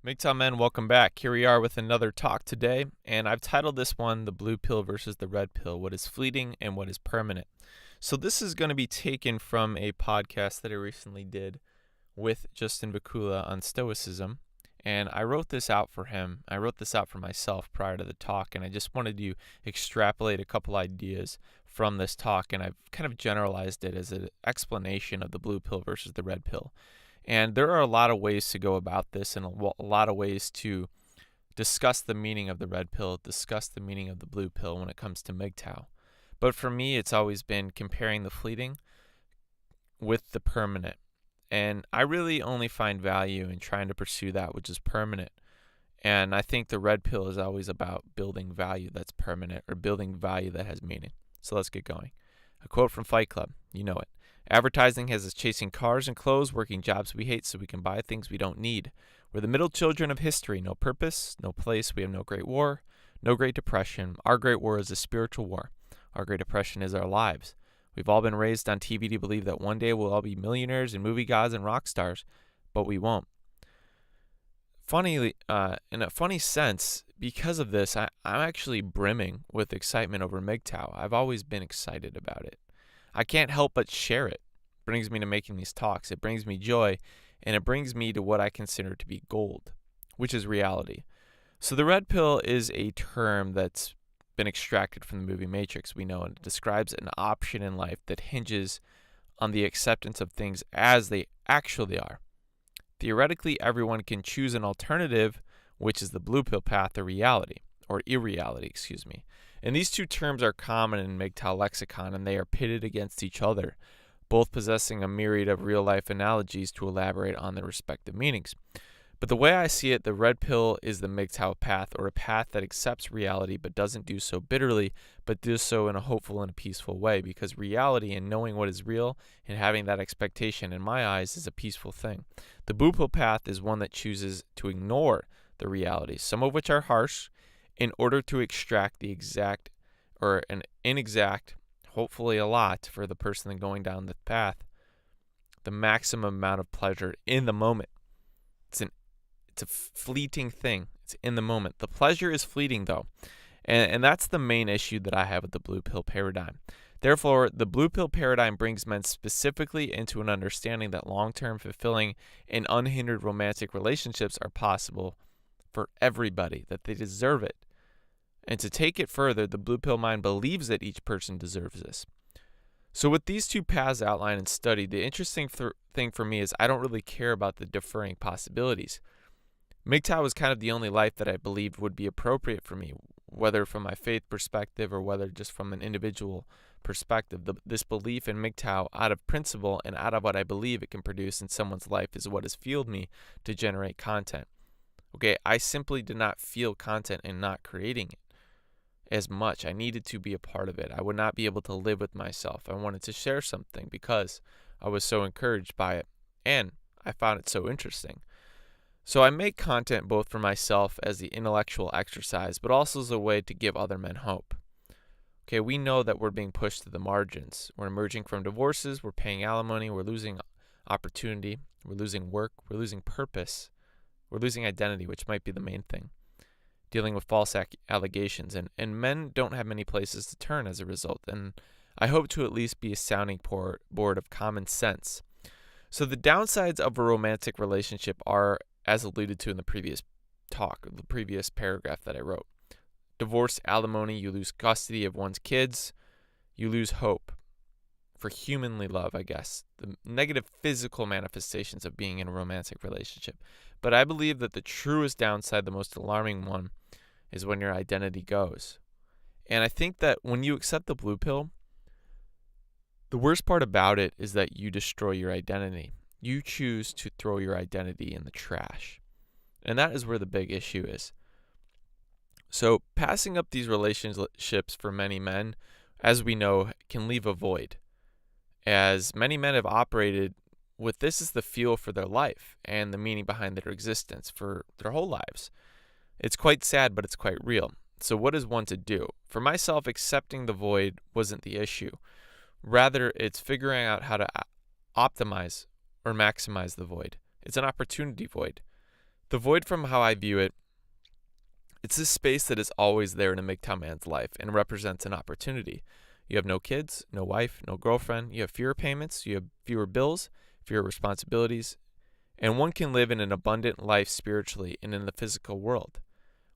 MGTOW men, welcome back. Here we are with another talk today, and I've titled this one The Blue Pill versus the Red Pill, What is Fleeting and What is Permanent. So this is going to be taken from a podcast that I recently did with Justin Vakula on Stoicism, and I wrote this out for him. I wrote this out for myself prior to the talk, and I just wanted to extrapolate a couple ideas from this talk, and I've kind of generalized it as an explanation of the blue pill versus the red pill. And there are a lot of ways to go about this and a lot of ways to discuss the meaning of the red pill, discuss the meaning of the blue pill when it comes to MGTOW. But for me, it's always been comparing the fleeting with the permanent. And I really only find value in trying to pursue that which is permanent. And I think the red pill is always about building value that's permanent or building value that has meaning. So let's get going. A quote from Fight Club. You know it. Advertising has us chasing cars and clothes, working jobs we hate so we can buy things we don't need. We're the middle children of history. No purpose, no place. We have no great war, no great depression. Our great war is a spiritual war. Our great depression is our lives. We've all been raised on TV to believe that one day we'll all be millionaires and movie gods and rock stars, but we won't. Funnily, in a funny sense, because of this, I'm actually brimming with excitement over MGTOW. I've always been excited about it. I can't help but share it. It brings me to making these talks. It brings me joy, and it brings me to what I consider to be gold, which is reality. So the red pill is a term that's been extracted from the movie Matrix, we know, and it describes an option in life that hinges on the acceptance of things as they actually are. Theoretically, everyone can choose an alternative, which is the blue pill path or reality, or irreality, And these two terms are common in MGTOW lexicon, and they are pitted against each other, both possessing a myriad of real-life analogies to elaborate on their respective meanings. But the way I see it, the red pill is the MGTOW path, or a path that accepts reality but doesn't do so bitterly, but does so in a hopeful and a peaceful way, because reality and knowing what is real and having that expectation, in my eyes, is a peaceful thing. The blue pill path is one that chooses to ignore the realities, some of which are harsh, in order to extract the exact or an inexact, hopefully a lot for the person going down the path, the maximum amount of pleasure in the moment. It's a fleeting thing. It's in the moment. The pleasure is fleeting, though. And that's the main issue that I have with the blue pill paradigm. Therefore, the blue pill paradigm brings men specifically into an understanding that long-term, fulfilling, and unhindered romantic relationships are possible for everybody, that they deserve it. And to take it further, the blue pill mind believes that each person deserves this. So with these two paths outlined and studied, the interesting thing for me is I don't really care about the differing possibilities. MGTOW was kind of the only life that I believed would be appropriate for me, whether from my faith perspective or whether just from an individual perspective. This belief in MGTOW out of principle and out of what I believe it can produce in someone's life is what has fueled me to generate content. Okay, I simply did not feel content in not creating it as much. I needed to be a part of it. I would not be able to live with myself. I wanted to share something because I was so encouraged by it and I found it so interesting. So I make content both for myself as the intellectual exercise, but also as a way to give other men hope. Okay, we know that we're being pushed to the margins. We're emerging from divorces, we're paying alimony, we're losing opportunity, we're losing work, we're losing purpose, we're losing identity, which might be the main thing. Dealing with false allegations, and men don't have many places to turn as a result, and I hope to at least be a sounding board of common sense. So the downsides of a romantic relationship are, as alluded to in the previous talk, the previous paragraph that I wrote. Divorce, alimony, you lose custody of one's kids, you lose hope for humanly love, I guess. The negative physical manifestations of being in a romantic relationship. But I believe that the truest downside, the most alarming one, is when your identity goes. And I think that when you accept the blue pill, the worst part about it is that you destroy your identity. You choose to throw your identity in the trash. And that is where the big issue is. So passing up these relationships for many men, as we know, can leave a void. As many men have operated with this as the fuel for their life and the meaning behind their existence for their whole lives. It's quite sad, but it's quite real. So what is one to do? For myself, accepting the void wasn't the issue. Rather, it's figuring out how to optimize or maximize the void. It's an opportunity void. The void, from how I view it, it's this space that is always there in a MGTOW man's life and represents an opportunity. You have no kids, no wife, no girlfriend. You have fewer payments. You have fewer bills, fewer responsibilities. And one can live in an abundant life spiritually and in the physical world.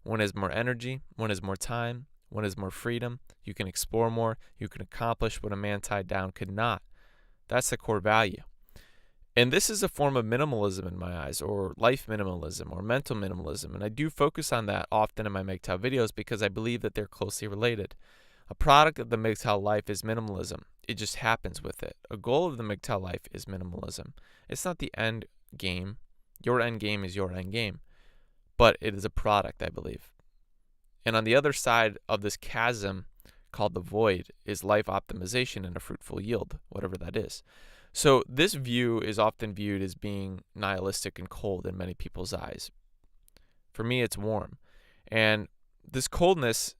One has more energy. One has more time. One has more freedom. You can explore more. You can accomplish what a man tied down could not. That's the core value. And this is a form of minimalism in my eyes, or life minimalism, or mental minimalism. And I do focus on that often in my MGTOW videos because I believe that they're closely related. A product of the MGTOW life is minimalism. It just happens with it. A goal of the MGTOW life is minimalism. It's not the end game. Your end game is your end game. But it is a product, I believe. And on the other side of this chasm called the void is life optimization and a fruitful yield, whatever that is. So this view is often viewed as being nihilistic and cold in many people's eyes. For me, it's warm. And this coldness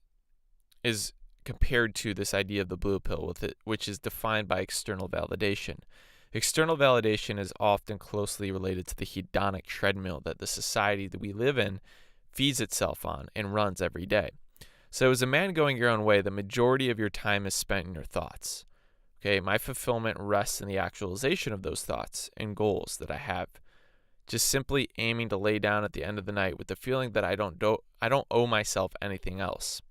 is compared to this idea of the blue pill, which is defined by external validation. External validation is often closely related to the hedonic treadmill that the society that we live in feeds itself on and runs every day. So as a man going your own way, the majority of your time is spent in your thoughts. Okay, my fulfillment rests in the actualization of those thoughts and goals that I have. Just simply aiming to lay down at the end of the night with the feeling that I don't owe myself anything else.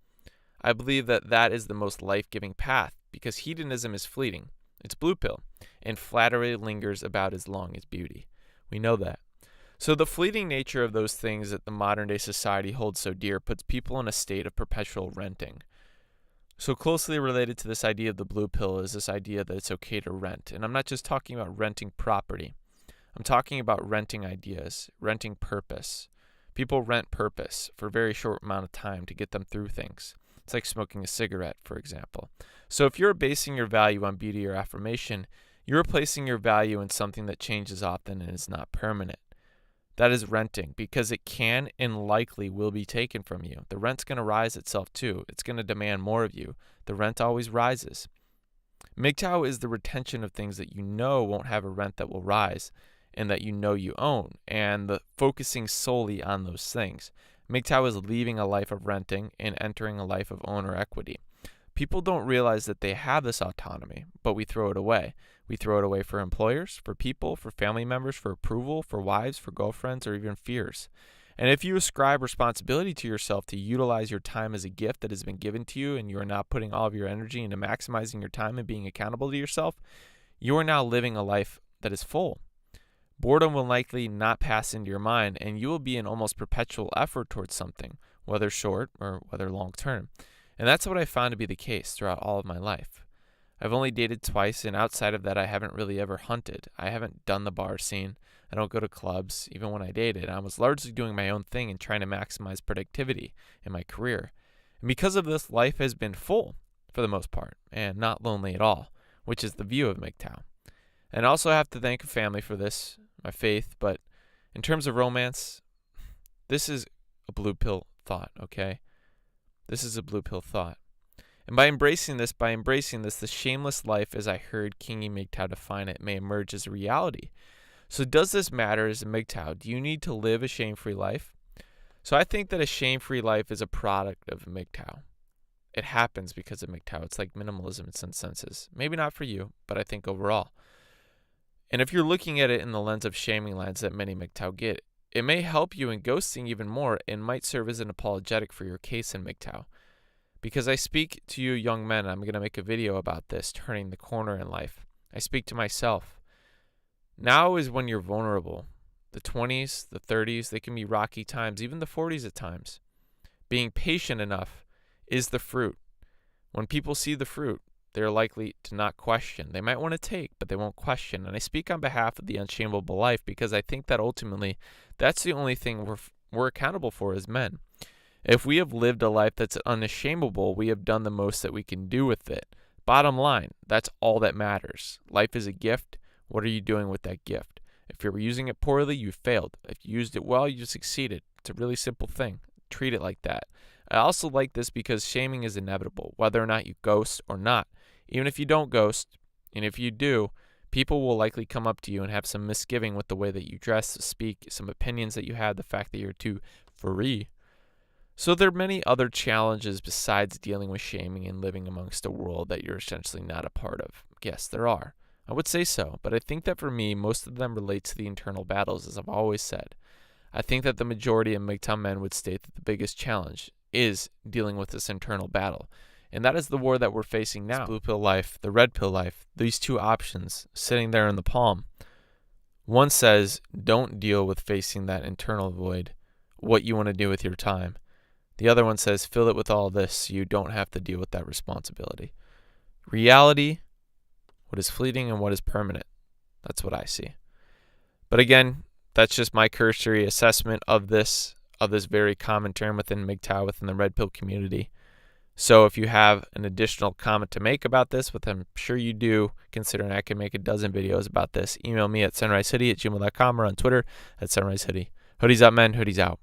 I believe that that is the most life-giving path because hedonism is fleeting. It's blue pill, and flattery lingers about as long as beauty. We know that. So the fleeting nature of those things that the modern-day society holds so dear puts people in a state of perpetual renting. So closely related to this idea of the blue pill is this idea that it's okay to rent. And I'm not just talking about renting property. I'm talking about renting ideas, renting purpose. People rent purpose for a very short amount of time to get them through things. It's like smoking a cigarette, for example. So if you're basing your value on beauty or affirmation, you're placing your value in something that changes often and is not permanent. That is renting because it can and likely will be taken from you. The rent's going to rise itself too. It's going to demand more of you. The rent always rises. MGTOW is the retention of things that you know won't have a rent that will rise and that you know you own, and the focusing solely on those things. MGTOW is leaving a life of renting and entering a life of owner equity. People don't realize that they have this autonomy, but we throw it away. We throw it away for employers, for people, for family members, for approval, for wives, for girlfriends, or even fears. And if you ascribe responsibility to yourself to utilize your time as a gift that has been given to you, and you are not putting all of your energy into maximizing your time and being accountable to yourself, you are now living a life that is full. Boredom will likely not pass into your mind, and you will be in almost perpetual effort towards something, whether short or whether long term. And that's what I found to be the case throughout all of my life. I've only dated twice, and outside of that, I haven't really ever hunted. I haven't done the bar scene. I don't go to clubs, even when I dated. I was largely doing my own thing and trying to maximize productivity in my career. And because of this, life has been full, for the most part, and not lonely at all, which is the view of MGTOW. And I also have to thank a family for this, my faith, but in terms of romance, this is a blue pill thought, okay? This is a blue pill thought. And by embracing this, the shameless life, as I heard Kingy MGTOW define it, may emerge as a reality. So does this matter as a MGTOW? Do you need to live a shame-free life? So I think that a shame-free life is a product of MGTOW. It happens because of MGTOW. It's like minimalism in some senses. Maybe not for you, but I think overall. And if you're looking at it in the lens of shaming lens that many MGTOW get, it may help you in ghosting even more and might serve as an apologetic for your case in MGTOW. Because I speak to you young men, I'm going to make a video about this, turning the corner in life. I speak to myself. Now is when you're vulnerable. The 20s, the 30s, they can be rocky times, even the 40s at times. Being patient enough is the fruit. When people see the fruit, they're likely to not question. They might want to take, but they won't question. And I speak on behalf of the unshameable life because I think that ultimately that's the only thing we're accountable for as men. If we have lived a life that's unashamable, we have done the most that we can do with it. Bottom line, that's all that matters. Life is a gift. What are you doing with that gift? If you're using it poorly, you failed. If you used it well, you succeeded. It's a really simple thing. Treat it like that. I also like this because shaming is inevitable, whether or not you ghost or not. Even if you don't ghost, and if you do, People will likely come up to you and have some misgiving with the way that you dress, speak, some opinions that you have, the fact that you're too free. So there are many other challenges besides dealing with shaming and living amongst a world that you're essentially not a part of. Yes, there are. I would say so, but I think that for me, most of them relate to the internal battles, as I've always said. I think that the majority of MGTOW men would state that the biggest challenge is dealing with this internal battle. And that is the war that we're facing now. This blue pill life, the red pill life, these two options sitting there in the palm. One says, don't deal with facing that internal void, what you want to do with your time. The other one says, fill it with all this so you don't have to deal with that responsibility. Reality, what is fleeting and what is permanent. That's what I see. But again, that's just my cursory assessment of this very common term within MGTOW, within the red pill community. So if you have an additional comment to make about this, which I'm sure you do, considering I can make a dozen videos about this, email me at sunrisehoodie@gmail.com or on Twitter at sunrisehoodie. Hoodies up, men. Hoodies out.